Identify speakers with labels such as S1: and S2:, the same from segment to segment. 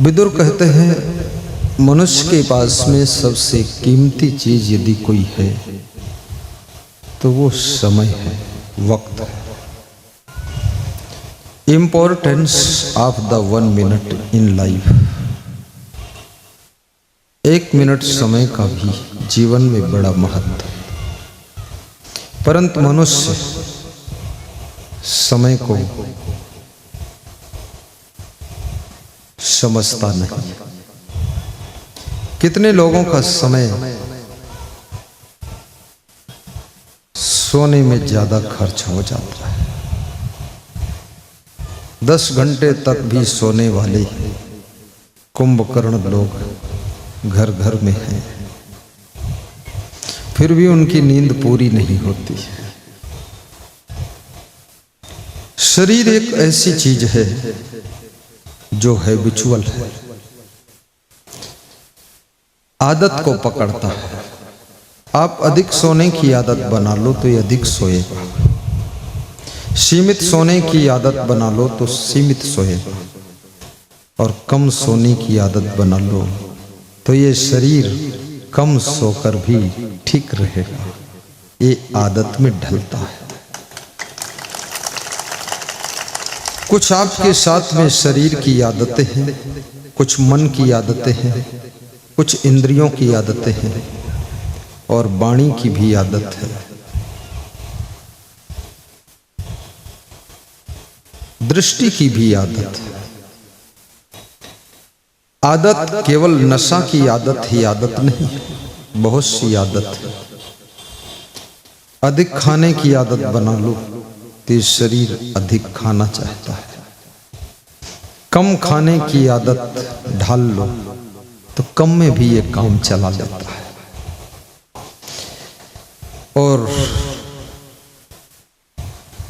S1: विदुर कहते हैं मनुष्य के पास में सबसे कीमती चीज यदि कोई है तो वो समय है, वक्त है। Importance of the 1 minute in life. 1 minute समय का भी जीवन में बड़ा महत्व है, परंतु मनुष्य समय को समझता नहीं। कितने लोगों का समय सोने में ज्यादा खर्च हो जाता है। 10 घंटे तक भी सोने वाले कुंभकर्ण लोग घर घर में हैं, फिर भी उनकी नींद पूरी नहीं होती। शरीर एक ऐसी चीज है जो हैबिचुअल है, आदत को पकड़ता है। आप अधिक सोने की आदत बना लो तो ये अधिक सोएगा, सीमित सोने की आदत बना लो तो सीमित सोएगा, और कम सोने की आदत बना लो तो ये शरीर कम सोकर भी ठीक रहेगा। ये आदत में ढलता है। कुछ आपके साथ में शरीर की आदतें हैं, कुछ मन की आदतें हैं, कुछ इंद्रियों की आदतें हैं, और वाणी की भी आदत है। दृष्टि की भी आदत है। आदत केवल नशा की आदत ही आदत नहीं, बहुत सी आदत है। अधिक खाने की आदत बना लो तो शरीर अधिक खाना चाहता है। कम खाने की आदत ढाल लो तो कम में भी ये काम चला जाता है। और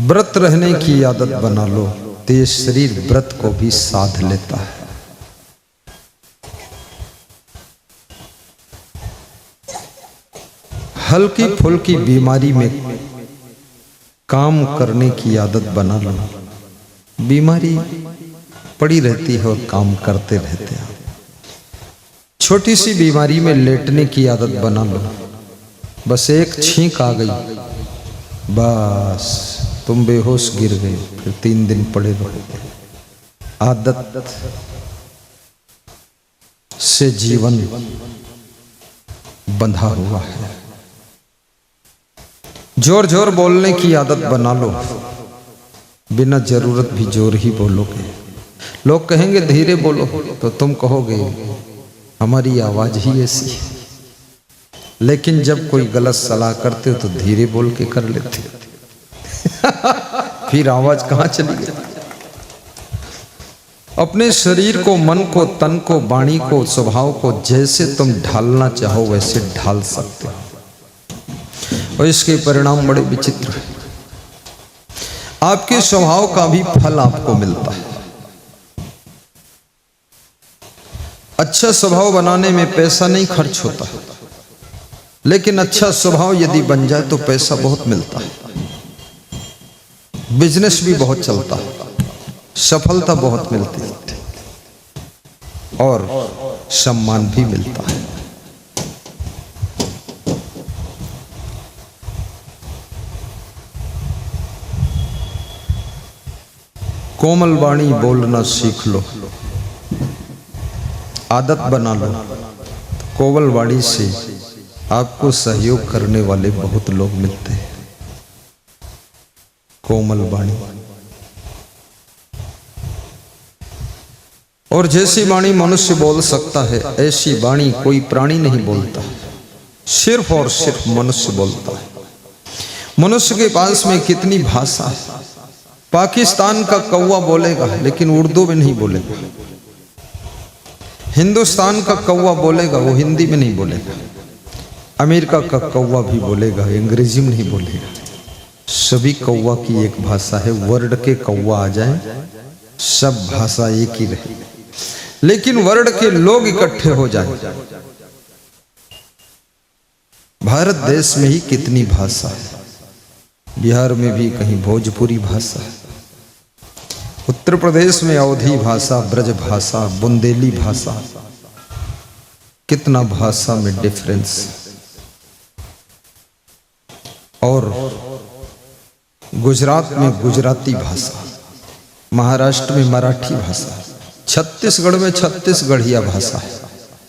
S1: व्रत रहने की आदत बना लो तो ये शरीर व्रत को भी साध लेता है। हल्की फुल्की बीमारी में काम करने की आदत बना लो, बीमारी पड़ी रहती है और काम करते रहते हैं। छोटी सी बीमारी में लेटने की आदत बना लो, बस एक छींक आ गई बस तुम बेहोश गिर गए, फिर 3 दिन पड़े रहोगे। आदत से जीवन बंधा हुआ है। जोर जोर बोलने की आदत बना लो, बिना जरूरत भी जोर ही बोलोगे। लोग कहेंगे धीरे बोलो तो तुम कहोगे हमारी आवाज ही ऐसी है। लेकिन जब कोई गलत सलाह करते हो तो धीरे बोल के कर लेते हो। फिर आवाज कहां चली गई। अपने शरीर को, मन को, तन को, वाणी को, स्वभाव को जैसे तुम ढालना चाहो वैसे ढाल सकते हो, और इसके परिणाम बड़े विचित्र हैं। आपके स्वभाव का भी फल आपको मिलता है। अच्छा स्वभाव बनाने में पैसा नहीं खर्च होता, लेकिन अच्छा स्वभाव यदि बन जाए तो पैसा बहुत मिलता है, बिजनेस भी बहुत चलता है, सफलता बहुत मिलती है, और सम्मान भी मिलता है। कोमल वाणी बोलना सीख लो, आदत बना लो। कोमल वाणी से आपको सहयोग करने वाले बहुत लोग मिलते हैं। कोमल वाणी, और जैसी वाणी मनुष्य बोल सकता है ऐसी वाणी कोई प्राणी नहीं बोलता, सिर्फ और सिर्फ मनुष्य बोलता है। मनुष्य के पास में कितनी भाषा है। पाकिस्तान का कौवा बोलेगा लेकिन उर्दू में नहीं बोलेगा। हिंदुस्तान का कौवा बोलेगा, वो हिंदी में नहीं बोलेगा। अमेरिका का कौवा भी बोलेगा, अंग्रेजी में नहीं बोलेगा। सभी कौवा की एक भाषा है। वर्ड के कौवा आ जाए सब भाषा एक ही रहे, लेकिन वर्ड के लोग इकट्ठे हो जाए। भारत देश में ही कितनी भाषा है। बिहार में भी कहीं भोजपुरी भाषा है, उत्तर प्रदेश में अवधी भाषा, ब्रज भाषा, बुंदेली भाषा, कितना भाषा में डिफरेंस। और गुजरात में गुजराती भाषा, महाराष्ट्र में मराठी भाषा, छत्तीसगढ़ में छत्तीसगढ़िया भाषा है,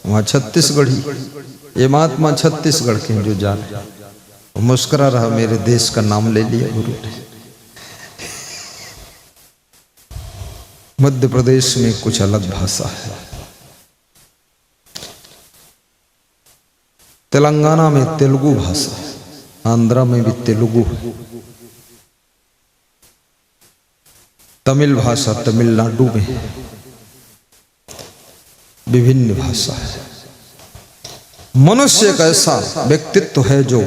S1: वहाँ छत्तीसगढ़ी। ये महात्मा छत्तीसगढ़ के जो जान मुस्कुरा रहा, मेरे देश का नाम ले लिया गुरु ने। मध्य प्रदेश में कुछ अलग भाषा है, तेलंगाना में तेलुगु भाषा है, आंध्रा में भी तेलुगु है, तमिल भाषा तमिलनाडु में, विभिन्न भाषा है। मनुष्य एक ऐसा व्यक्तित्व है जो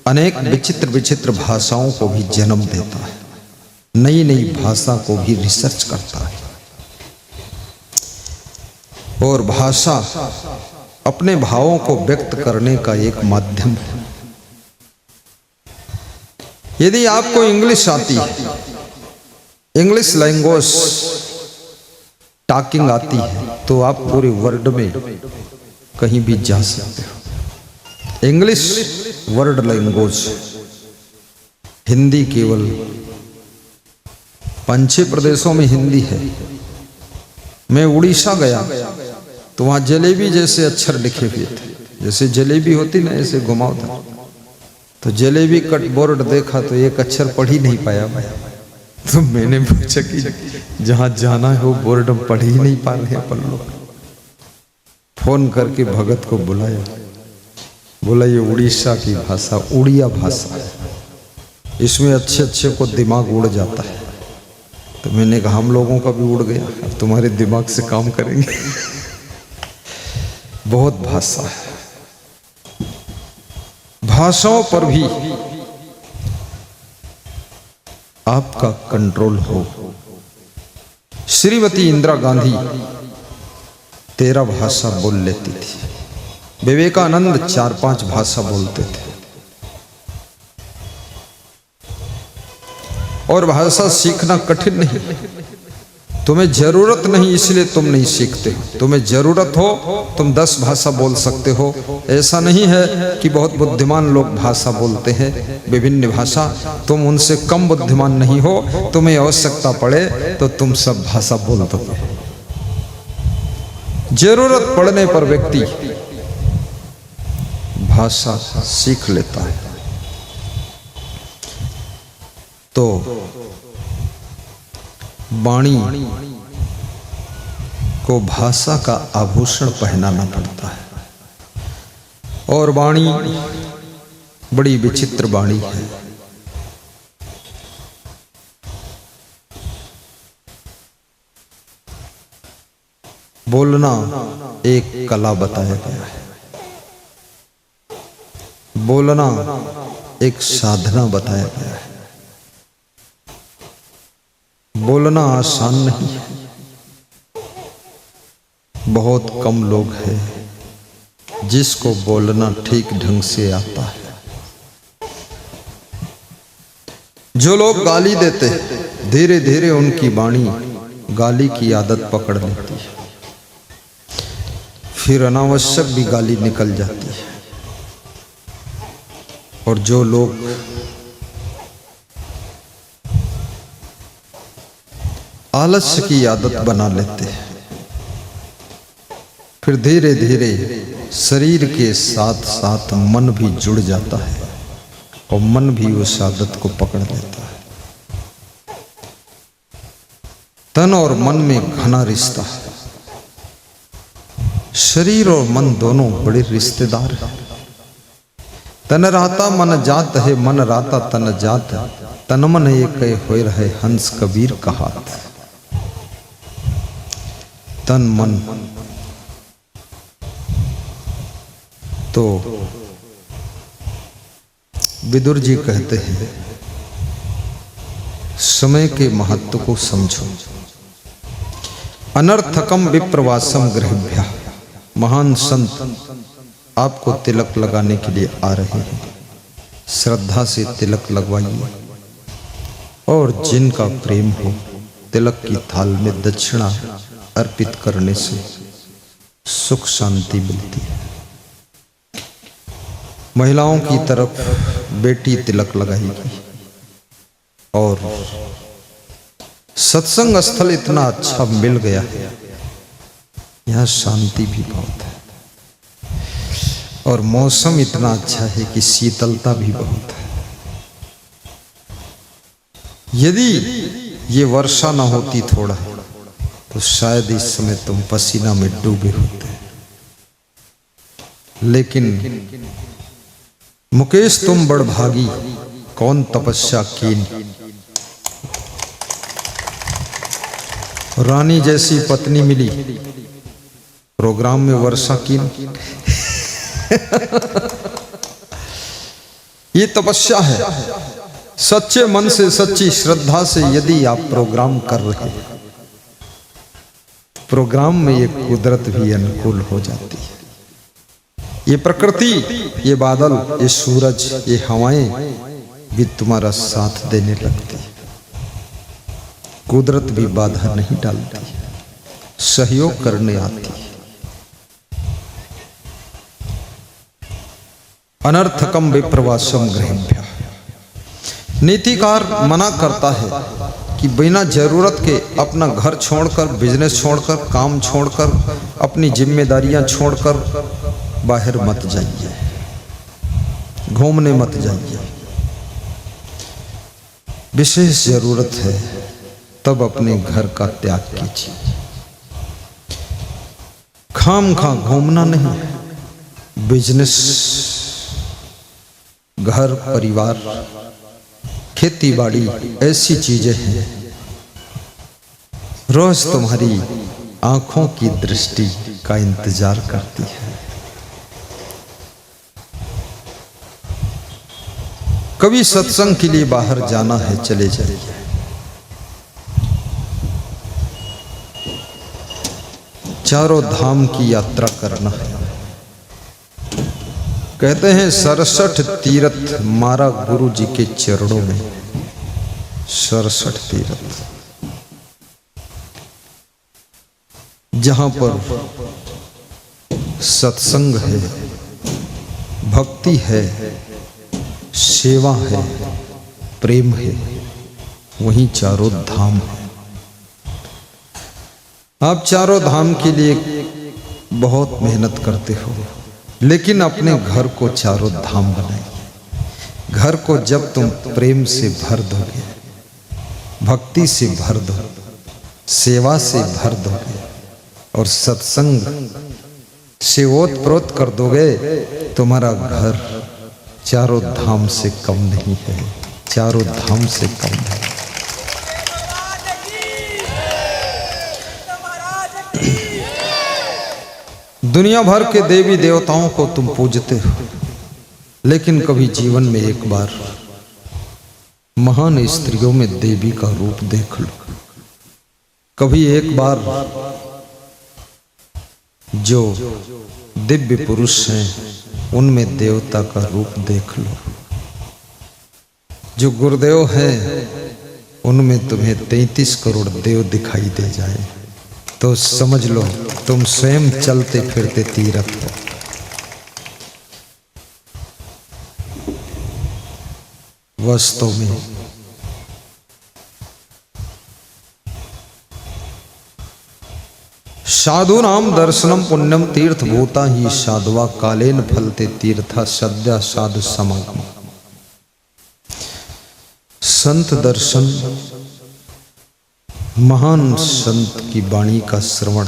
S1: अनेक विचित्र विचित्र भाषाओं को भी जन्म देता है, नई नई भाषा को भी रिसर्च करता है। और भाषा अपने भावों को व्यक्त करने का एक माध्यम है। यदि आपको इंग्लिश आती है, इंग्लिश लैंग्वेज टॉकिंग आती है, तो आप पूरे वर्ल्ड में कहीं भी जा सकते हो। इंग्लिश वर्ल्ड लैंग्वेज, हिंदी केवल 5-6 प्रदेशों में हिंदी है। मैं उड़ीसा गया तो वहां जलेबी जैसे अक्षर लिखे हुए थे, जैसे जलेबी होती ना ऐसे घुमाओ था, तो जलेबी कट बोर्ड देखा तो एक अक्षर पढ़ ही नहीं पाया मैं। तो मैंने पूछा कि जहां जाना है वो बोर्ड में पढ़ ही नहीं पा रहे अपन लोग। फोन करके भगत को बुलाया, बोला ये उड़ीसा की भाषा उड़िया भाषा है, इसमें अच्छे अच्छे को दिमाग उड़ जाता है। तो मैंने कहा हम लोगों का भी उड़ गया, अब तुम्हारे दिमाग से काम करेंगे। बहुत भाषा है, भाषाओं पर भी आपका कंट्रोल हो। श्रीमती इंदिरा गांधी 13 भाषा बोल लेती थी, विवेकानंद 4-5 भाषा बोलते थे। और भाषा सीखना कठिन नहीं, तुम्हें जरूरत नहीं इसलिए तुम नहीं सीखते। तुम्हें जरूरत हो तुम 10 भाषा बोल सकते हो। ऐसा नहीं है कि बहुत बुद्धिमान लोग भाषा बोलते हैं, विभिन्न भाषा, तुम उनसे कम बुद्धिमान नहीं हो। तुम्हें आवश्यकता पड़े तो तुम सब भाषा बोल दो। जरूरत पड़ने पर व्यक्ति भाषा सीख लेता है। तो वाणी को भाषा का आभूषण पहनाना पड़ता है। और वाणी बड़ी विचित्र वाणी है। बोलना एक कला बताया गया है, बोलना एक साधना बताया गया है। बोलना आसान नहीं है, बहुत कम लोग हैं जिसको बोलना ठीक ढंग से आता है। जो लोग गाली देते हैं, धीरे धीरे उनकी वाणी गाली की आदत पकड़ लेती है, फिर अनावश्यक भी गाली निकल जाती है। और जो लोग आलस्य की आदत बना लेते हैं, फिर धीरे धीरे शरीर के साथ साथ मन भी जुड़ जाता है और मन भी उस आदत को पकड़ लेता है। तन और मन में घना रिश्ता है। शरीर और मन दोनों बड़े रिश्तेदार हैं। तन राता मन जात है, मन राता तन जात, तन मन एक होए रहे हंस कबीर कहात। तन मन तो विदुर जी कहते हैं समय के महत्व को समझो। अनर्थकम विप्रवासम गृहभ्या। महान संत आपको तिलक लगाने के लिए आ रहे हैं, श्रद्धा से तिलक लगवाइए। और जिनका प्रेम हो तिलक की थाल में दक्षिणा अर्पित करने से सुख शांति मिलती है। महिलाओं की तरफ बेटी तिलक लगाएगी और सत्संग स्थल इतना अच्छा मिल गया है, यहाँ शांति भी बहुत है और मौसम इतना अच्छा है कि शीतलता भी बहुत है। यदि ये वर्षा ना होती थोड़ा तो शायद इस समय तुम पसीना में डूबे होते। लेकिन मुकेश तुम बड़भागी, कौन तपस्या कीन, रानी जैसी पत्नी मिली, प्रोग्राम में वर्षा कीन। ये तपस्या है। सच्चे मन से सच्ची श्रद्धा से यदि आप प्रोग्राम कर रहे हैं, प्रोग्राम में ये कुदरत भी अनुकूल हो जाती है। ये प्रकृति, ये बादल, ये सूरज, ये हवाएं भी तुम्हारा साथ देने लगती है। कुदरत भी बाधा नहीं डालती, सहयोग करने आती है। अनर्थकम विप्रवासम गृहभ्यः। नीतिकार मना करता है कि बिना जरूरत के अपना घर छोड़कर, बिजनेस छोड़कर, काम छोड़कर, अपनी जिम्मेदारियां छोड़कर बाहर मत जाइए, घूमने मत जाइए। विशेष जरूरत है तब अपने घर का त्याग कीजिए। खामखा घूमना नहीं। बिजनेस, घर परिवार, खेती बाड़ी ऐसी चीजें हैं रोज तुम्हारी आंखों की दृष्टि का इंतजार करती है। कभी सत्संग के लिए बाहर जाना है, चले जाइए। चारों धाम की यात्रा करना है। कहते हैं 67 तीर्थ मारा गुरु जी के चरणों में। 67 तीर्थ, जहां पर सत्संग है, भक्ति है, सेवा है, प्रेम है, वहीं चारों धाम है। आप चारों धाम के लिए बहुत मेहनत करते हो, लेकिन अपने घर को चारों धाम बनाइए। घर को जब तुम प्रेम से भर दोगे, भक्ति से भर दो, सेवा से भर दोगे और सत्संग से ओतप्रोत कर दोगे, तुम्हारा घर चारों धाम से कम नहीं है, चारों धाम से कम है। दुनिया भर के देवी देवताओं को तुम पूजते हो, लेकिन कभी जीवन में एक बार महान स्त्रियों में देवी का रूप देख लो। कभी एक बार जो दिव्य पुरुष हैं उनमें देवता का रूप देख लो। जो गुरुदेव हैं उनमें तुम्हें 33 करोड़ देव दिखाई दे जाए तो समझ लो तुम स्वयं चलते फिरते तीर्थ हो। वास्तव में साधु नाम दर्शनम पुण्यम तीर्थ भूता ही साधवा कालेन फलते तीर्था सद्या साधु समागम। संत दर्शन, महान संत की वाणी का श्रवण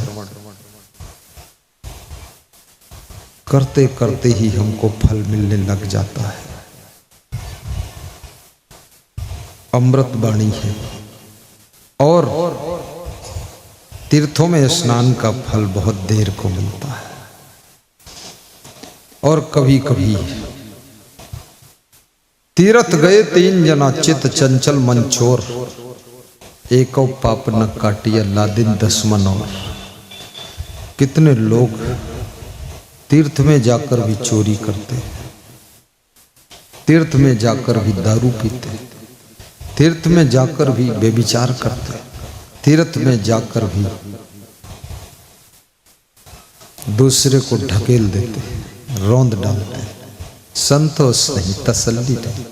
S1: करते करते ही हमको फल मिलने लग जाता है। अमृत वाणी है। और तीर्थों में स्नान का फल बहुत देर को मिलता है। और कभी कभी तीर्थ गए 3 जना चित चंचल मंचोर, एको पाप न काटिया लादिन 10 मन और। कितने लोग तीर्थ में जाकर भी चोरी करते, तीर्थ में जाकर भी दारू पीते, तीर्थ में जाकर भी व्यभिचार करते, तीर्थ में जाकर भी दूसरे को ढकेल देते, रौंद डालते, संतोष नहीं, तसल्ली नहीं।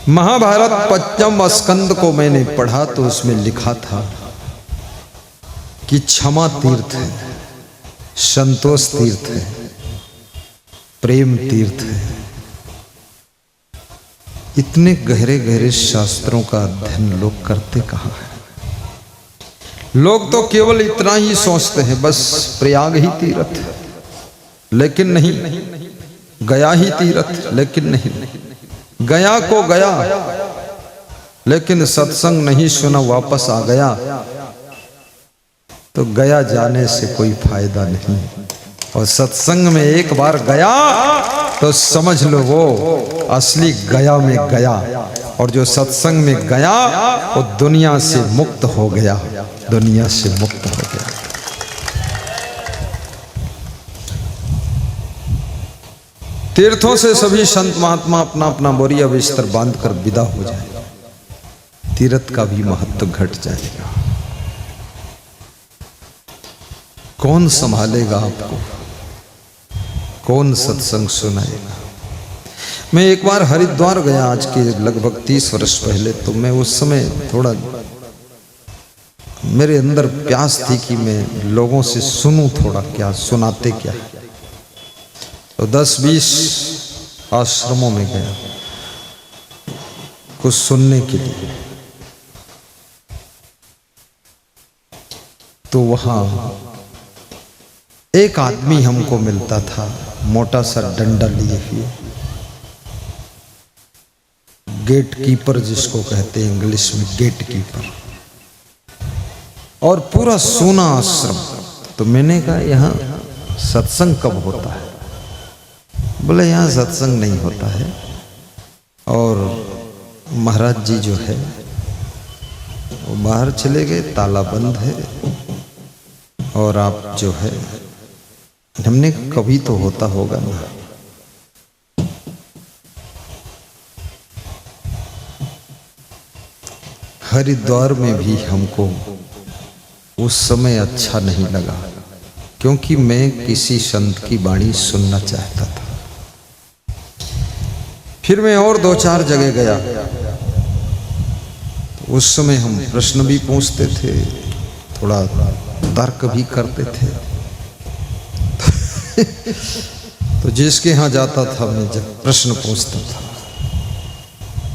S1: महाभारत 5वें स्कंद को मैंने पढ़ा तो उसमें लिखा था कि क्षमा तीर्थ है, संतोष तीर्थ है, प्रेम तीर्थ है। इतने गहरे गहरे शास्त्रों का अध्ययन लोग करते कहाँ है? लोग तो केवल इतना ही सोचते हैं, बस प्रयाग ही तीर्थ, लेकिन नहीं, गया ही तीर्थ, लेकिन नहीं, गया को गया, लेकिन सत्संग नहीं सुना, वापस आ गया, तो गया जाने से कोई फायदा नहीं। और सत्संग में एक बार गया तो समझ लो वो असली गया में गया, और जो सत्संग में गया वो दुनिया से मुक्त हो गया, दुनिया से मुक्त हो गया। तीर्थों से सभी संत महात्मा अपना अपना बोरिया बिस्तर बांधकर विदा हो जाए, तीर्थ का भी महत्व घट जाएगा। कौन संभालेगा आपको? कौन सत्संग सुनाएगा? मैं एक बार हरिद्वार गया, आज के लगभग 30 वर्ष पहले। तो मैं उस समय थोड़ा मेरे अंदर प्यास थी कि मैं लोगों से सुनूं थोड़ा, क्या सुनाते क्या। तो 10-20 आश्रमों में गया कुछ सुनने के लिए। तो वहां एक आदमी हमको मिलता था, मोटा सा डंडा लिए हुए, गेट कीपर जिसको कहते हैं इंग्लिश में, गेट कीपर, और पूरा सोना आश्रम। तो मैंने कहा यहाँ सत्संग कब होता है? बोले यहाँ सत्संग नहीं होता है, और महाराज जी जो है वो बाहर चले गए, ताला बंद है, और आप जो है, हमने कभी तो होता होगा ना। हरिद्वार में भी हमको उस समय अच्छा नहीं लगा, क्योंकि मैं किसी संत की वाणी सुनना चाहता था। फिर मैं और 2-4 जगह गया, तो उस समय हम प्रश्न भी पूछते थे, थोड़ा तर्क भी करते थे। तो जिसके यहाँ जाता था, मैं जब प्रश्न पूछता था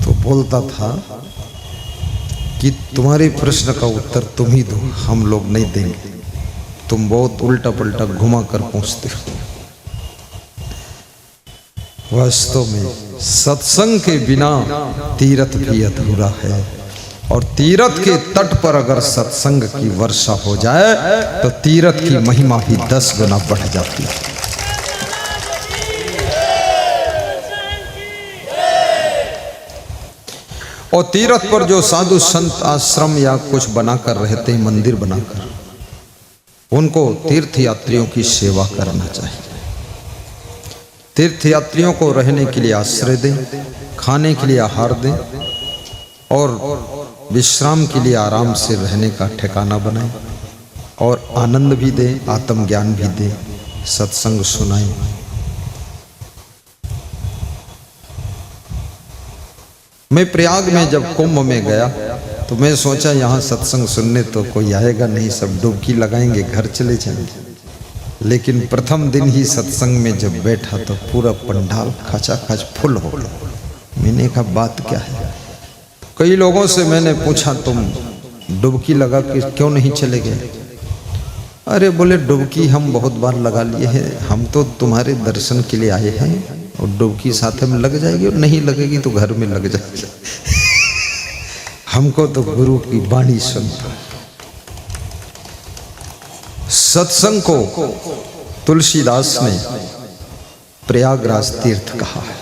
S1: तो बोलता था कि तुम्हारे प्रश्न का उत्तर तुम ही दो, हम लोग नहीं देंगे, तुम बहुत उल्टा पलटा घुमा कर पूछते हो। वास्तव में सत्संग के बिना तीर्थ भी अधूरा है, और तीर्थ के तट पर अगर सत्संग की वर्षा हो जाए तो तीर्थ की महिमा भी 10 गुना बढ़ जाती है। और तीर्थ पर जो साधु संत आश्रम या कुछ बनाकर रहते हैं, मंदिर बनाकर, उनको तीर्थ यात्रियों की सेवा करना चाहिए। तीर्थ यात्रियों को रहने के लिए आश्रय दें, खाने के लिए आहार दें, और विश्राम के लिए आराम से रहने का ठिकाना बनाएं, और आनंद भी दें, आत्मज्ञान भी दें, सत्संग सुनाएं। मैं प्रयाग में जब कुंभ में गया तो मैं सोचा यहाँ सत्संग सुनने तो कोई आएगा नहीं, सब डुबकी लगाएंगे, घर चले जाएंगे। लेकिन प्रथम दिन ही सत्संग में जब बैठा तो पूरा पंडाल खचाखच फुल हो गया। मैंने कहा बात क्या है? कई लोगों से मैंने पूछा तुम डुबकी लगा के क्यों नहीं चले गए? अरे बोले डुबकी हम बहुत बार लगा लिए हैं, हम तो तुम्हारे दर्शन के लिए आए हैं, और डुबकी साथ में लग जाएगी, और नहीं लगेगी तो घर में लग जाएगी। हमको तो गुरु की वाणी सुनता। सत्संग को तुलसीदास ने प्रयागराज तीर्थ कहा है।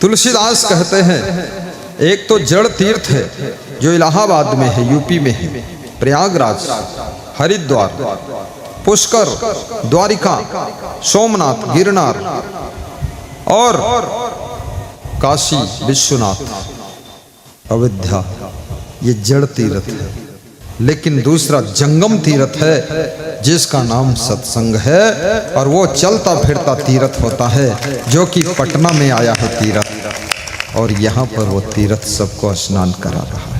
S1: तुलसीदास कहते हैं एक तो जड़ तीर्थ है जो इलाहाबाद में है, यूपी में है, प्रयागराज, हरिद्वार, पुष्कर, द्वारिका, सोमनाथ, गिरनार और काशी विश्वनाथ, अयोध्या, ये जड़ तीर्थ है, लेकिन दूसरा जंगम तीर्थ है जिसका नाम सत्संग है, और वो चलता फिरता तीर्थ होता है जो कि पटना में आया है तीर्थ, और यहाँ पर वो तीर्थ सबको स्नान करा रहा है।